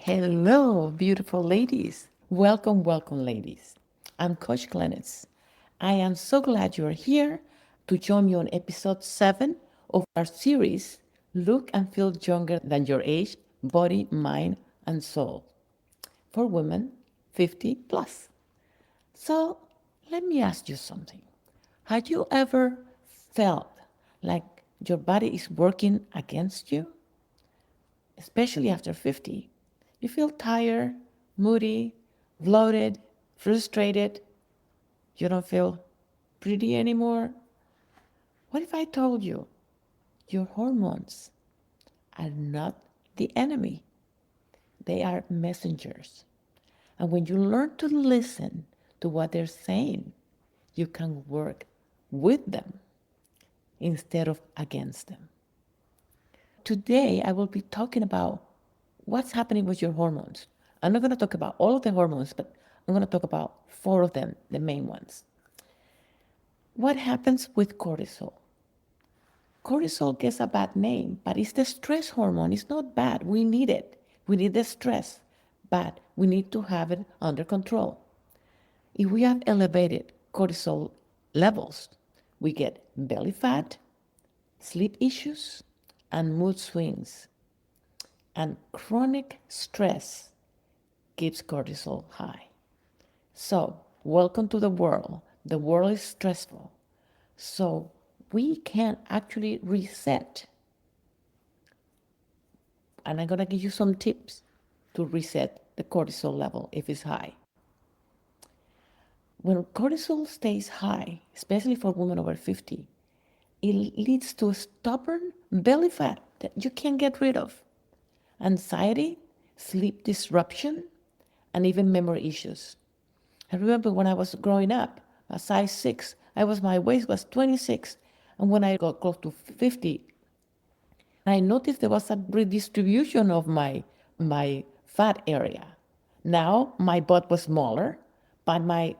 Hello, beautiful ladies. Welcome, welcome, ladies. I'm Coach Glennis. I am so glad you're here to join me on episode 7 of our series, Look and Feel Younger Than Your Age, Body, Mind, and Soul, for women 50 plus. So let me ask you something. Have you ever felt like your body is working against you? Especially after 50. You feel tired, moody, bloated, frustrated. You don't feel pretty anymore. What if I told you your hormones are not the enemy? They are messengers. And when you learn to listen to what they're saying, you can work with them instead of against them. Today, I will be talking about what's happening with your hormones. I'm not going to talk about all of the hormones, but I'm going to talk about 4 of them, the main ones. What happens with cortisol? Cortisol gets a bad name, but it's the stress hormone. It's not bad. We need it. We need the stress, but we need to have it under control. If we have elevated cortisol levels, we get belly fat, sleep issues, and mood swings. And chronic stress keeps cortisol high. So, welcome to the world. The world is stressful. So, we can actually reset. And I'm going to give you some tips to reset the cortisol level if it's high. When cortisol stays high, especially for women over 50, it leads to a stubborn belly fat that you can't get rid of, anxiety, sleep disruption, and even memory issues. I remember when I was growing up, a size 6, my waist was 26, and when I got close to 50, I noticed there was a redistribution of my fat area. Now my butt was smaller, but my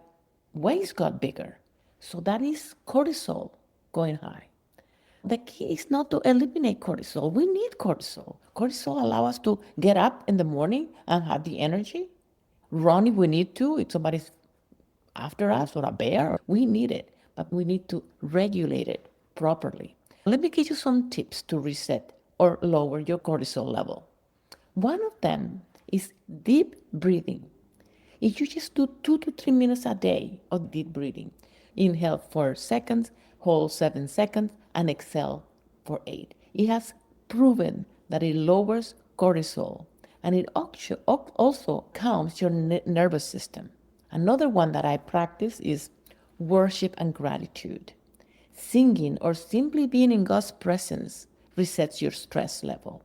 waist got bigger. So that is cortisol going high. The key is not to eliminate cortisol. We need cortisol. Cortisol allows us to get up in the morning and have the energy, run if we need to, if somebody's after us or a bear. We need it, but we need to regulate it properly. Let me give you some tips to reset or lower your cortisol level. One of them is deep breathing. If you just do 2 to 3 minutes a day of deep breathing, inhale 4 seconds, hold 7 seconds, and exhale for 8. It has proven that it lowers cortisol, and it also calms your nervous system. Another one that I practice is worship and gratitude. Singing or simply being in God's presence resets your stress level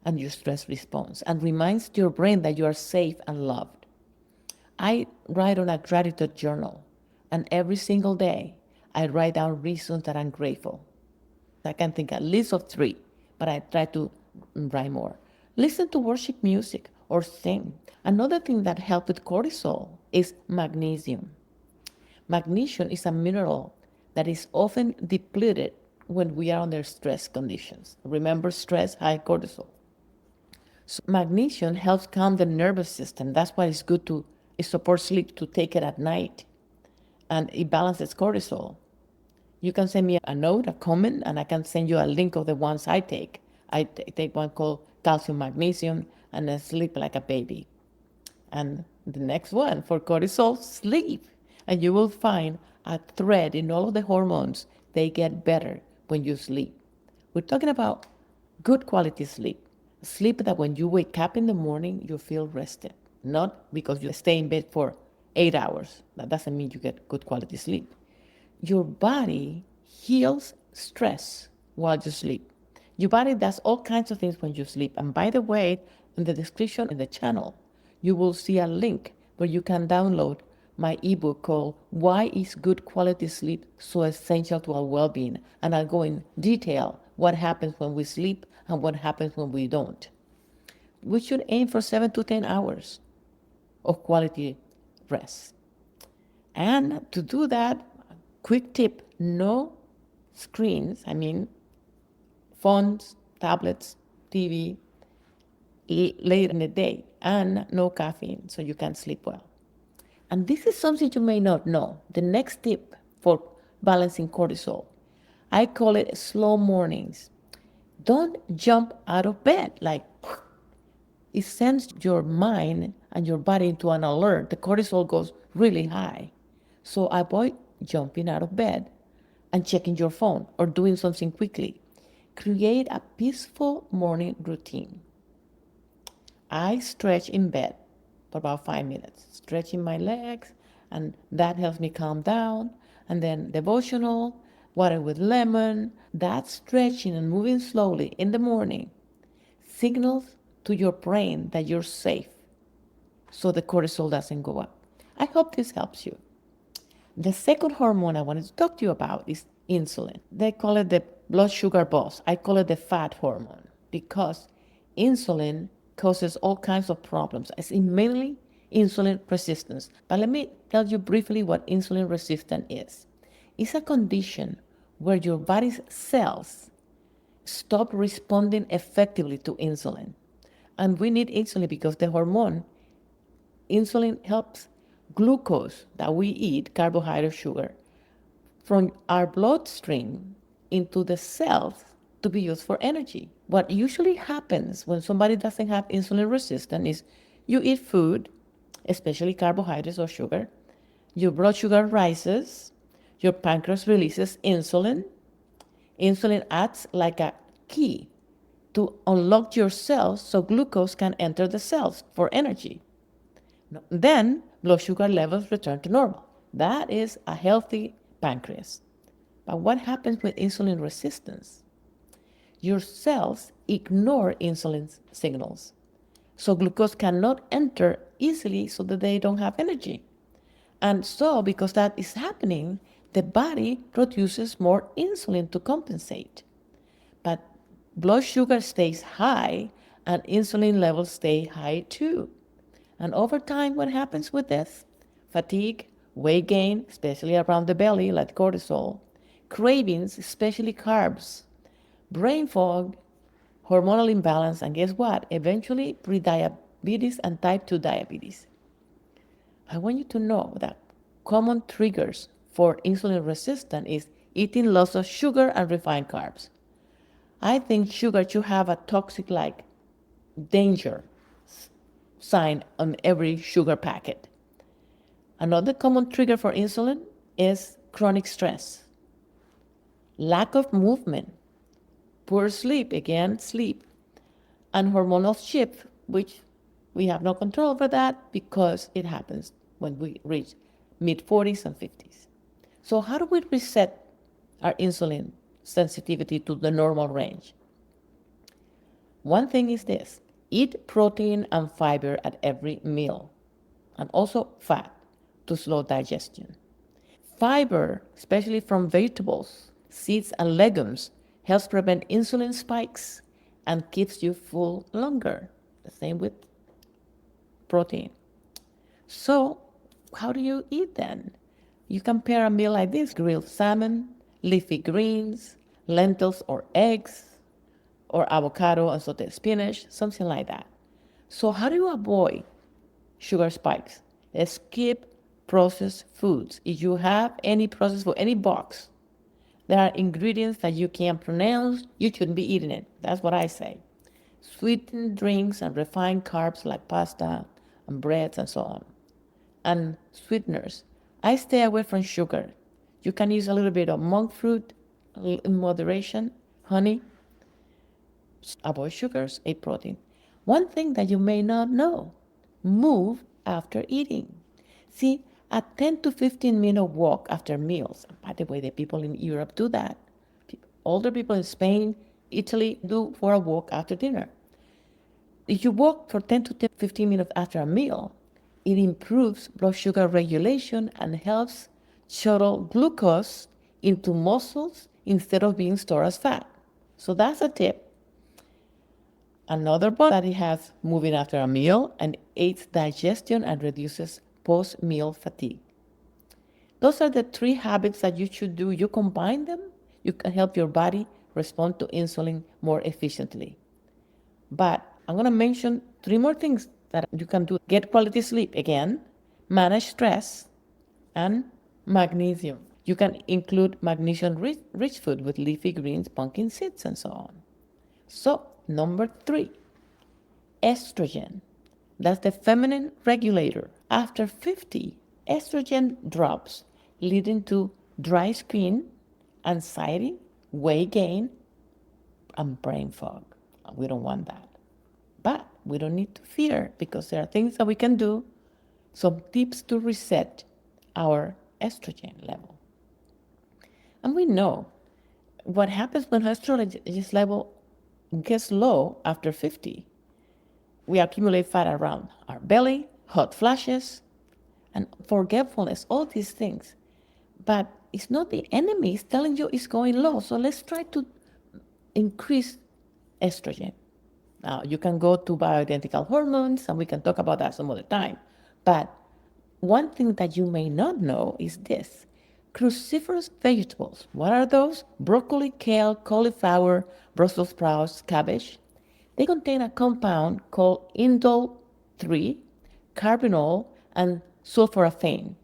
and your stress response and reminds your brain that you are safe and loved. I write on a gratitude journal, and every single day I write down reasons that I'm grateful. I can think at least of 3, but I try to write more. Listen to worship music or sing. Another thing that helps with cortisol is magnesium. Magnesium is a mineral that is often depleted when we are under stress conditions. Remember, stress, high cortisol. So magnesium helps calm the nervous system. That's why it's good it supports sleep to take it at night. And it balances cortisol. You can send me a note, a comment, and I can send you a link of the ones I take. I take one called calcium magnesium, and I sleep like a baby. And the next one for cortisol, sleep. And you will find a thread in all of the hormones. They get better when you sleep. We're talking about good quality sleep. Sleep that when you wake up in the morning, you feel rested. Not because you stay in bed for 8 hours. That doesn't mean you get good quality sleep. Your body heals stress while you sleep. Your body does all kinds of things when you sleep. And by the way, in the description in the channel, you will see a link where you can download my ebook called Why is Good Quality Sleep So Essential to Our Well-Being? And I'll go in detail what happens when we sleep and what happens when we don't. We should aim for 7 to 10 hours of quality rest. And to do that, quick tip, no screens, phones, tablets, TV, late in the day, and no caffeine, so you can sleep well. And this is something you may not know. The next tip for balancing cortisol, I call it slow mornings. Don't jump out of bed like it sends your mind and your body into an alert. The cortisol goes really high. So avoid jumping out of bed and checking your phone or doing something quickly. Create a peaceful morning routine. I stretch in bed for about 5 minutes, stretching my legs, and that helps me calm down. And then devotional, water with lemon. That stretching and moving slowly in the morning signals to your brain that you're safe, so the cortisol doesn't go up. I hope this helps you. The second hormone I wanted to talk to you about is insulin. They call it the blood sugar boss. I call it the fat hormone because insulin causes all kinds of problems. It's mainly insulin resistance. But let me tell you briefly what insulin resistance is. It's a condition where your body's cells stop responding effectively to insulin. And we need insulin because the hormone, insulin helps glucose that we eat, carbohydrate, sugar, from our bloodstream into the cells to be used for energy. What usually happens when somebody doesn't have insulin resistance is you eat food, especially carbohydrates or sugar, your blood sugar rises, your pancreas releases insulin. Insulin acts like a key to unlock your cells so glucose can enter the cells for energy. Then blood sugar levels return to normal. That is a healthy pancreas. But what happens with insulin resistance? Your cells ignore insulin signals. So glucose cannot enter easily so that they don't have energy. And so because that is happening, the body produces more insulin to compensate. But blood sugar stays high and insulin levels stay high too. And over time, what happens with this? Fatigue, weight gain, especially around the belly, like cortisol, cravings, especially carbs, brain fog, hormonal imbalance, and guess what? Eventually, prediabetes and type 2 diabetes. I want you to know that common triggers for insulin resistance is eating lots of sugar and refined carbs. I think sugar should have a toxic like danger sign on every sugar packet. Another common trigger for insulin is chronic stress, lack of movement, poor sleep, again, sleep, and hormonal shift, which we have no control over that because it happens when we reach mid-40s and 50s. So how do we reset our insulin sensitivity to the normal range? One thing is this: eat protein and fiber at every meal, and also fat to slow digestion. Fiber, especially from vegetables, seeds, and legumes, helps prevent insulin spikes and keeps you full longer. The same with protein. So how do you eat then? You can pair a meal like this: grilled salmon, leafy greens, lentils or eggs, or avocado and sauteed spinach, something like that. So how do you avoid sugar spikes? Skip processed foods. If you have any processed food, any box, there are ingredients that you can't pronounce, you shouldn't be eating it. That's what I say. Sweetened drinks and refined carbs like pasta and breads and so on. And sweeteners. I stay away from sugar. You can use a little bit of monk fruit in moderation, honey. Avoid sugars, eat protein. One thing that you may not know: move after eating. See, a 10 to 15-minute walk after meals. By the way, the people in Europe do that. Older people in Spain, Italy do for a walk after dinner. If you walk for 10 to 15 minutes after a meal, it improves blood sugar regulation and helps shuttle glucose into muscles instead of being stored as fat. So that's a tip. Another one that it has moving after a meal and aids digestion and reduces post-meal fatigue. Those are the 3 habits that you should do. You combine them, you can help your body respond to insulin more efficiently. But I'm going to mention 3 more things that you can do. Get quality sleep again, manage stress, and magnesium. You can include magnesium-rich food with leafy greens, pumpkin seeds, and so on. So, number 3, estrogen. That's the feminine regulator. After 50, estrogen drops, leading to dry skin, anxiety, weight gain, and brain fog. We don't want that. But we don't need to fear, because there are things that we can do, some tips to reset our estrogen level. And we know what happens when estrogen level gets low after 50. We accumulate fat around our belly, hot flashes, and forgetfulness, all these things. But it's not the enemy, it's telling you it's going low. So let's try to increase estrogen. Now, you can go to bioidentical hormones, and we can talk about that some other time. But one thing that you may not know is this. Cruciferous vegetables, what are those? Broccoli, kale, cauliflower, Brussels sprouts, cabbage. They contain a compound called indole-3, carbinol, and sulforaphane.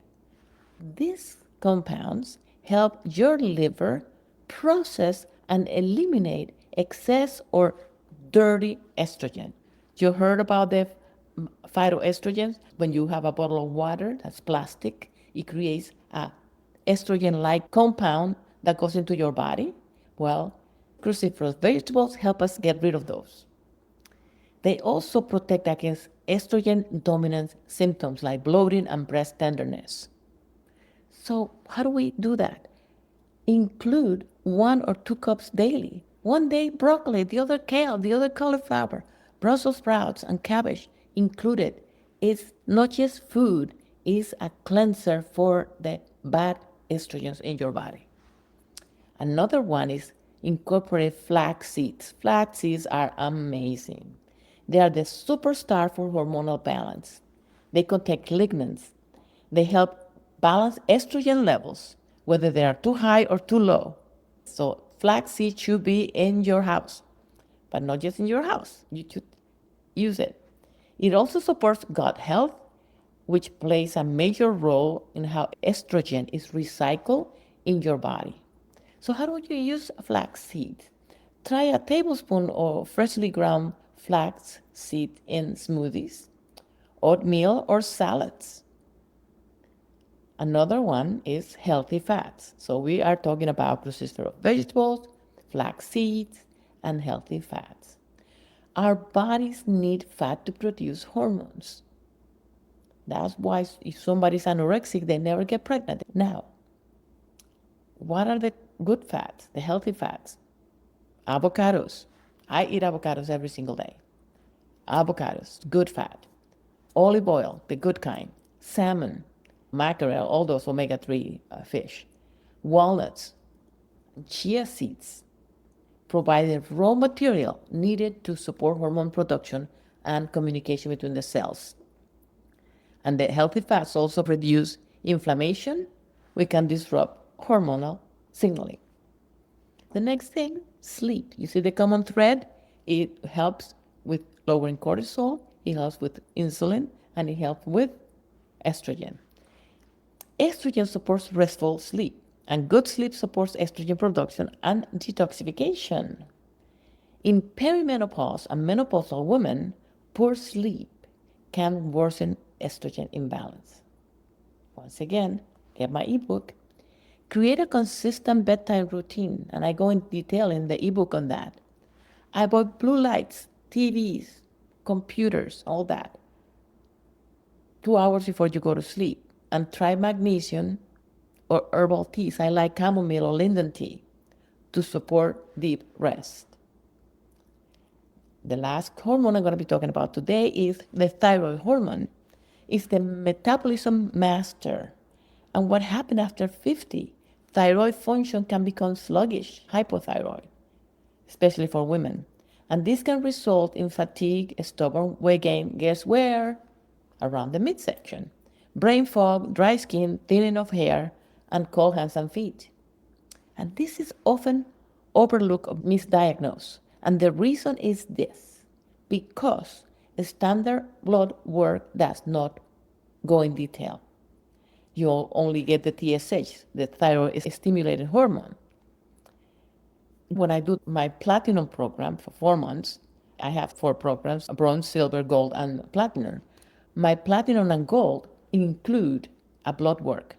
These compounds help your liver process and eliminate excess or dirty estrogen. You heard about the phytoestrogens? When you have a bottle of water that's plastic, it creates a estrogen-like compound that goes into your body. Well, cruciferous vegetables help us get rid of those. They also protect against estrogen dominant symptoms like bloating and breast tenderness. So how do we do that? Include 1 or 2 cups daily. One day broccoli, the other kale, the other cauliflower, Brussels sprouts, and cabbage included. It's not just food, it's a cleanser for the bad estrogens in your body. Another one is incorporate flax seeds. Flax seeds are amazing. They are the superstar for hormonal balance. They contain lignans. They help balance estrogen levels, whether they are too high or too low. So flaxseed should be in your house, but not just in your house. You should use it. It also supports gut health, which plays a major role in how estrogen is recycled in your body. So how do you use flaxseed? Try a tablespoon of freshly ground flaxseed in smoothies, oatmeal, or salads. Another one is healthy fats. So we are talking about cruciferous vegetables, flax seeds, and healthy fats. Our bodies need fat to produce hormones. That's why if somebody's anorexic, they never get pregnant. Now, what are the good fats, the healthy fats? Avocados. I eat avocados every single day. Avocados, good fat. Olive oil, the good kind. Salmon, mackerel, all those omega-3 fish. Walnuts, chia seeds provide the raw material needed to support hormone production and communication between the cells. And the healthy fats also reduce inflammation. We can disrupt hormonal signaling. The next thing, sleep. You see the common thread? It helps with lowering cortisol, it helps with insulin, and it helps with estrogen. Estrogen supports restful sleep, and good sleep supports estrogen production and detoxification. In perimenopause and menopausal women, poor sleep can worsen estrogen imbalance. Once again, get my ebook. Create a consistent bedtime routine, and I go in detail in the ebook on that. Avoid blue lights, TVs, computers, all that. 2 hours before you go to sleep. And try magnesium or herbal teas. I like chamomile or linden tea to support deep rest. The last hormone I'm going to be talking about today is the thyroid hormone. It's the metabolism master. And what happens after 50? Thyroid function can become sluggish, hypothyroid, especially for women. And this can result in fatigue, stubborn weight gain, guess where? Around the midsection. Brain fog, dry skin, thinning of hair, and cold hands and feet. And this is often overlooked or misdiagnosed. And the reason is this. because standard blood work does not go in detail. You only get the TSH, the thyroid-stimulating hormone. When I do my platinum program for 4 months, I have 4 programs, bronze, silver, gold, and platinum. My platinum and gold include a blood work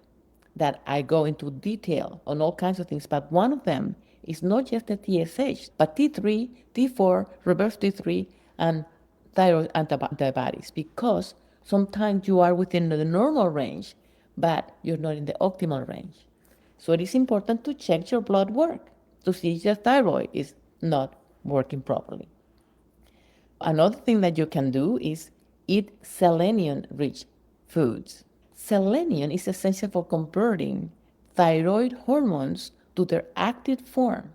that I go into detail on all kinds of things, but one of them is not just the TSH, but T3, T4, reverse T3, and thyroid antibodies, because sometimes you are within the normal range, but you're not in the optimal range. So it is important to check your blood work to see if your thyroid is not working properly. Another thing that you can do is eat selenium-rich foods. Selenium is essential for converting thyroid hormones to their active form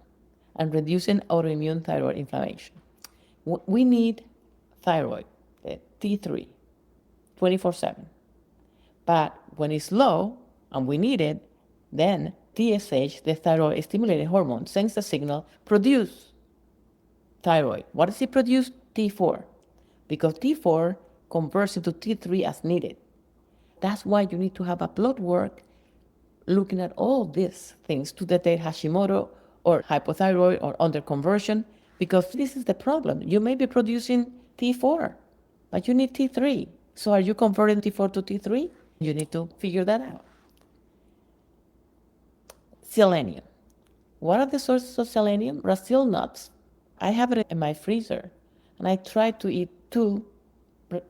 and reducing autoimmune thyroid inflammation. We need thyroid, the T3, 24/7. But when it's low and we need it, then TSH, the thyroid stimulating hormone, sends a signal, produce thyroid. What does it produce? T4. Because T4 converts into T3 as needed. That's why you need to have a blood work looking at all these things to detect Hashimoto or hypothyroid or underconversion, because this is the problem. You may be producing T4, but you need T3. So are you converting T4 to T3? You need to figure that out. Selenium. What are the sources of selenium? Brazil nuts. I have it in my freezer, and I try to eat 2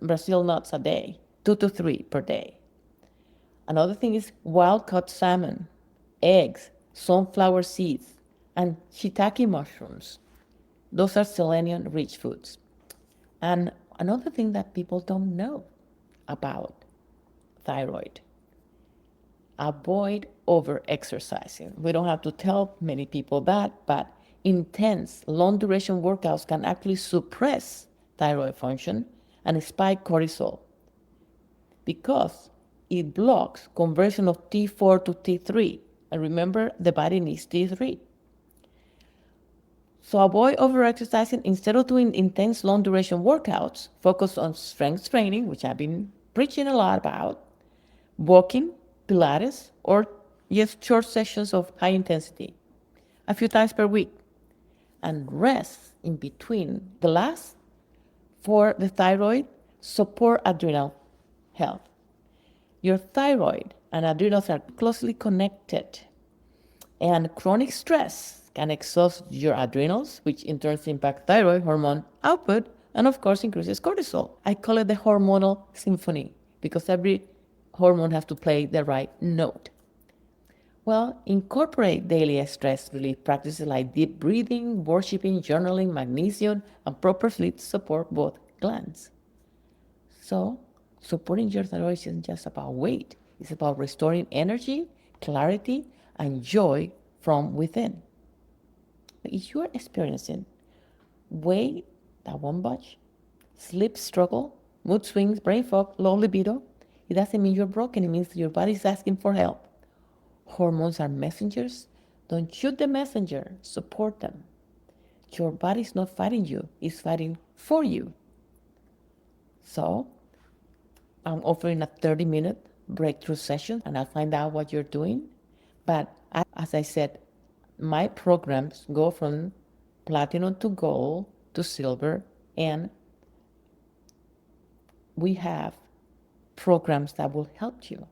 Brazil nuts a day, 2 to 3 per day. Another thing is wild-caught salmon, eggs, sunflower seeds, and shiitake mushrooms. Those are selenium-rich foods. And another thing that people don't know about thyroid: avoid over-exercising. We don't have to tell many people that, but intense, long-duration workouts can actually suppress thyroid function and spike cortisol, because it blocks conversion of T4 to T3. And remember, the body needs T3. So avoid over-exercising. Instead of doing intense long-duration workouts, focus on strength training, which I've been preaching a lot about, walking, Pilates, or just short sessions of high intensity, a few times per week, and rest in between. The last, for the thyroid, support adrenal health. Your thyroid and adrenals are closely connected, and chronic stress can exhaust your adrenals, which in turn impacts thyroid hormone output and, of course, increases cortisol. I call it the hormonal symphony, because every hormone has to play the right note. Well, incorporate daily stress relief practices like deep breathing, worshiping, journaling, magnesium, and proper sleep to support both glands. So, supporting your thyroid isn't just about weight. It's about restoring energy, clarity, and joy from within. If you're experiencing weight that won't budge, sleep struggle, mood swings, brain fog, low libido, it doesn't mean you're broken. It means your body's asking for help. Hormones are messengers. Don't shoot the messenger. Support them. Your body's not fighting you. It's fighting for you. So I'm offering a 30-minute breakthrough session, and I'll find out what you're doing. But as I said, my programs go from platinum to gold to silver, and we have programs that will help you.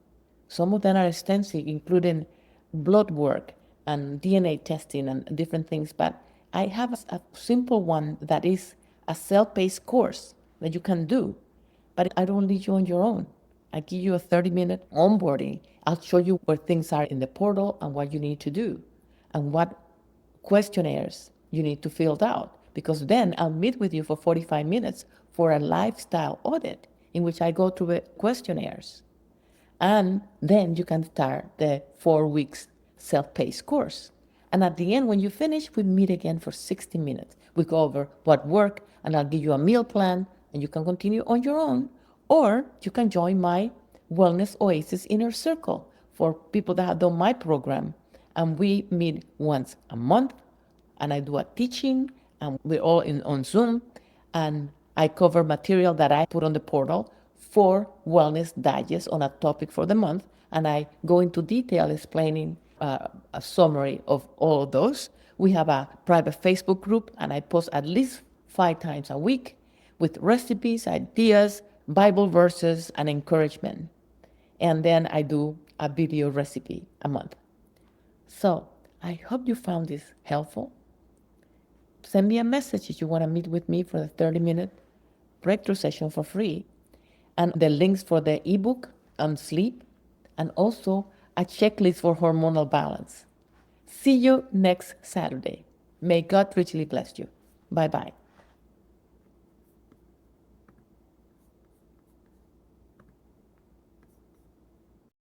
Some of them are extensive, including blood work and DNA testing and different things, but I have a simple one that is a self-paced course that you can do, but I don't lead you on your own. I give you a 30-minute onboarding. I'll show you where things are in the portal and what you need to do and what questionnaires you need to fill out, because then I'll meet with you for 45 minutes for a lifestyle audit in which I go through the questionnaires. And then you can start the 4 weeks self-paced course. And at the end, when you finish, we meet again for 60 minutes. We go over what worked, and I'll give you a meal plan, and you can continue on your own, or you can join my Wellness Oasis Inner Circle for people that have done my program. And we meet once a month, and I do a teaching, and we're all on Zoom, and I cover material that I put on the portal for Wellness Digest on a topic for the month, and I go into detail explaining a summary of all of those. We have a private Facebook group, and I post at least 5 times a week with recipes, ideas, Bible verses, and encouragement. And then I do a video recipe a month. So I hope you found this helpful. Send me a message if you want to meet with me for the 30-minute breakthrough session for free. And the links for the ebook on sleep, and also a checklist for hormonal balance. See you next Saturday. May God richly bless you. Bye-bye.